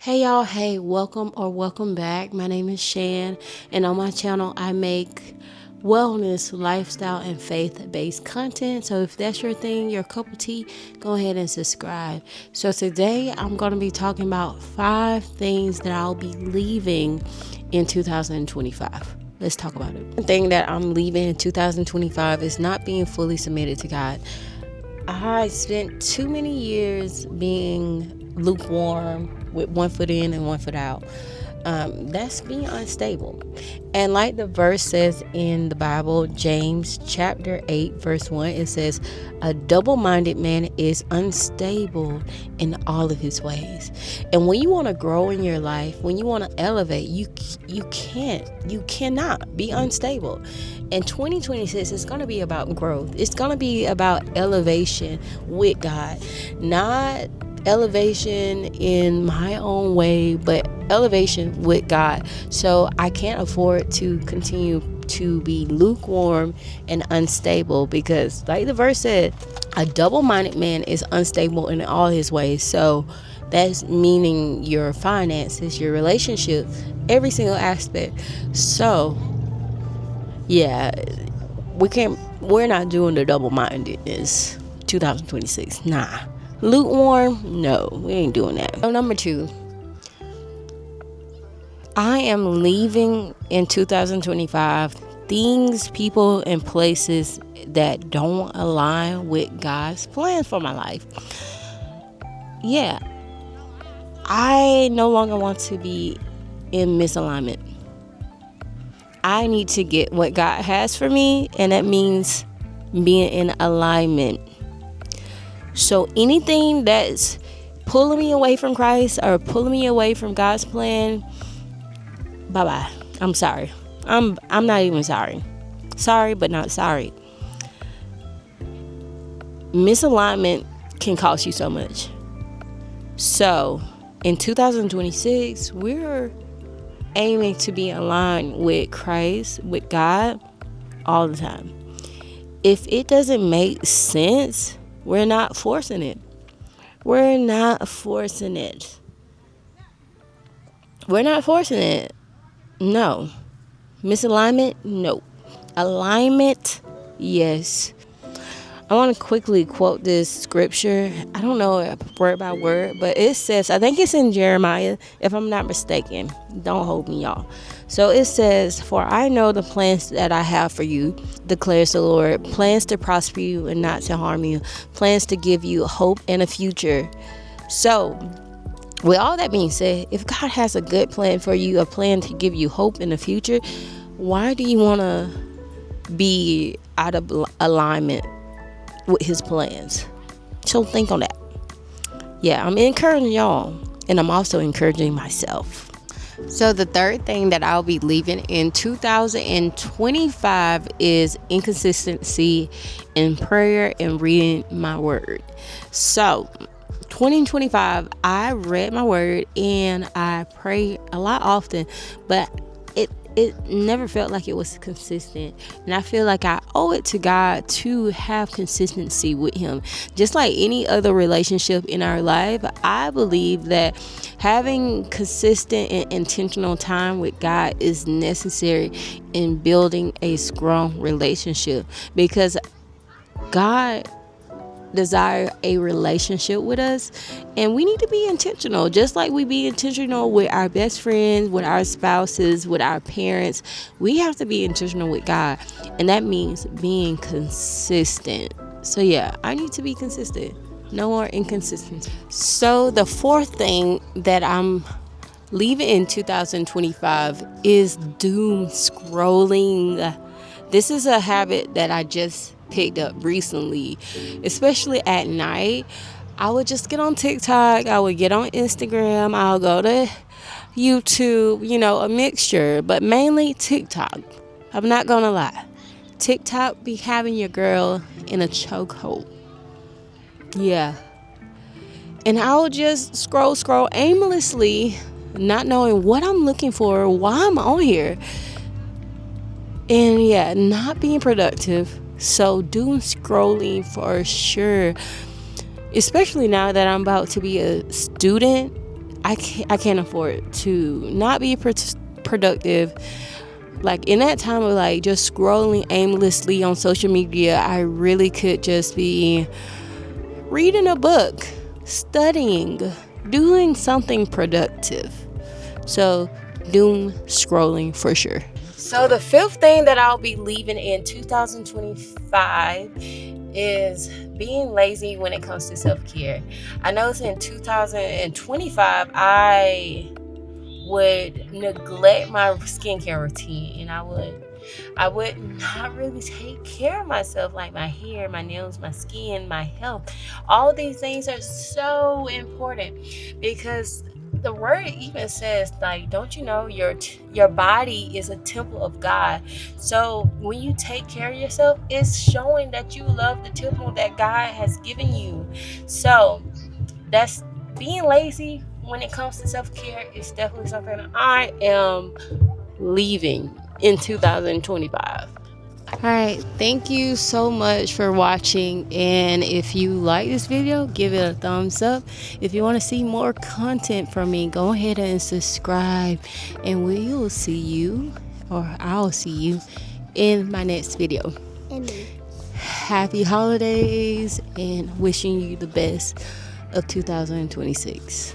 Hey y'all, hey, welcome back. My name is Shan, and on my channel I make wellness, lifestyle, and faith-based content. So if that's your thing, your cup of tea, go ahead and subscribe. So today I'm going to be talking about 5 things that I'll be leaving in 2025. Let's talk about it. One thing that I'm leaving in 2025 is not being fully submitted to God. I spent too many years being lukewarm with one foot in and one foot out. That's being unstable. And like the verse says in the Bible, James chapter 8 verse 1, it says, a double-minded man is unstable in all of his ways. And when you want to grow in your life, when you want to elevate, you cannot be unstable. And 2026 is going to be about growth. It's going to be about elevation with God, not elevation in my own way, but elevation with God. So I can't afford to continue to be lukewarm and unstable, because like the verse said, a double-minded man is unstable in all his ways. So that's meaning your finances, your relationship, every single aspect. So yeah, we're not doing the double-mindedness 2026. Nah. Lukewarm? No, we ain't doing that. So number 2, I am leaving in 2025 things, people, and places that don't align with God's plan for my life. Yeah, I no longer want to be in misalignment. I need to get what God has for me, and that means being in alignment. So anything that's pulling me away from Christ or pulling me away from God's plan, bye-bye. I'm sorry. I'm not even sorry. Sorry, but not sorry. Misalignment can cost you so much. So in 2026, we're aiming to be aligned with Christ, with God, all the time. If it doesn't make sense, we're not forcing it. We're not forcing it. We're not forcing it. No. Misalignment? No. Alignment? Yes. I want to quickly quote this scripture. I don't know word by word, but it says, I think it's in Jeremiah, if I'm not mistaken. Don't hold me, y'all. So it says, for I know the plans that I have for you, declares the Lord, plans to prosper you and not to harm you, plans to give you hope and a future. So with all that being said, if God has a good plan for you, a plan to give you hope in the future, why do you want to be out of alignment with his plans? So think on that. Yeah, I'm encouraging y'all, and I'm also encouraging myself. So the third thing that I'll be leaving in 2025 is inconsistency in prayer and reading my word. So 2025, I read my word and I pray a lot often, but it never felt like it was consistent. And I feel like I owe it to God to have consistency with him. Just like any other relationship in our life, I believe that having consistent and intentional time with God is necessary in building a strong relationship, because God desire a relationship with us, and we need to be intentional, just like we be intentional with our best friends, with our spouses, with our parents. We have to be intentional with God, and that means being consistent. So yeah, I need to be consistent. No more inconsistency. So the fourth thing that I'm leaving in 2025 is doom scrolling. This is a habit that I just picked up recently, especially at night. I would just get on TikTok, I would get on Instagram, I'll go to YouTube, a mixture, but mainly TikTok. I'm not gonna lie, TikTok be having your girl in a chokehold. Yeah. And I'll just scroll aimlessly, not knowing what I'm looking for, why I'm on here, and yeah, not being productive. So doom scrolling for sure, especially now that I'm about to be a student. I can't afford to not be productive. Like in that time of like just scrolling aimlessly on social media, I really could just be reading a book, studying, doing something productive. So doom scrolling for sure. So the fifth thing that I'll be leaving in 2025 is being lazy when it comes to self-care. I noticed in 2025 I would neglect my skincare routine, and I would not really take care of myself, like my hair, my nails, my skin, my health. All these things are so important because the word even says, like, don't you know your body is a temple of God? So when you take care of yourself, it's showing that you love the temple that God has given you. So that's being lazy when it comes to self-care is definitely something I am leaving in 2025. All right, thank you so much for watching, and if you like this video, give it a thumbs up. If you want to see more content from me, go ahead and subscribe, and we will see you, or I'll see you in my next video. Happy holidays and wishing you the best of 2026.